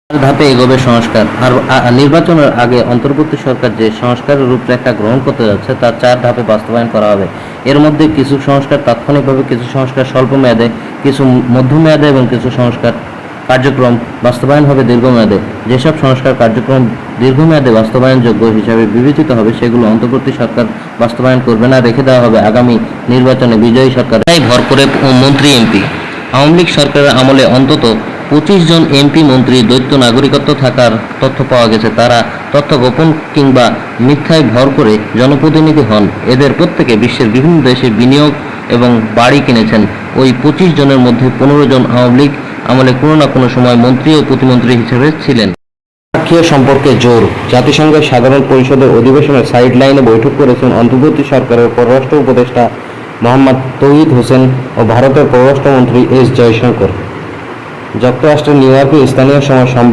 ধাপে এগোবে সংস্কার। আর নির্বাচনের আগে অন্তর্বর্তী সরকার যে সংস্কারের রূপরেখা গ্রহণ করতে যাচ্ছে তার 4 ধাপে বাস্তবায়ন করা হবে। এর মধ্যে কিছু সংস্কার তাৎক্ষণিকভাবে, কিছু সংস্কার স্বল্প মেয়াদে, কিছু মধ্যমেয়াদে এবং কিছু সংস্কার কার্যক্রম বাস্তবায়ন হবে দীর্ঘমেয়াদে। যেসব সংস্কার কার্যক্রম দীর্ঘমেয়াদে বাস্তবায়নযোগ্য হিসাবে বিবেচিত হবে সেগুলো অন্তর্বর্তী সরকার বাস্তবায়ন করবে না, রেখে দেওয়া হবে আগামী নির্বাচনে বিজয়ী সরকার। তাই ভর করে মন্ত্রী এমপি। আওয়ামী লীগ সরকারের আমলে অন্তত 25 জন এমপি মন্ত্রী দ্বৈত নাগরিকত্ব থাকার তথ্য পাওয়া গেছে। তারা তথ্য গোপন কিংবা মিথ্যায় ভর করে জনপ্রতিনিধি হন। এদের প্রত্যেকে বিশ্বের বিভিন্ন দেশে বিনিয়োগ এবং বাড়ি কিনেছেন। ওই 25 জনের মধ্যে 15 জন আওয়ামী লীগ আমলে কোনো না কোনো সময় মন্ত্রী ও প্রতিমন্ত্রী হিসেবে ছিলেন। দ্বিপক্ষীয় সম্পর্কে জোর। জাতিসংঘের সাধারণ পরিষদের অধিবেশনের সাইড লাইনে বৈঠক করেছেন অন্তর্বর্তী সরকারের পররাষ্ট্র উপদেষ্টা মোহাম্মদ তৌহিদ হোসেন ও ভারতের পররাষ্ট্রমন্ত্রী এস জয়শঙ্কর। যুক্তরাষ্ট্রের নিউ ইয়র্কে স্থানীয় সময়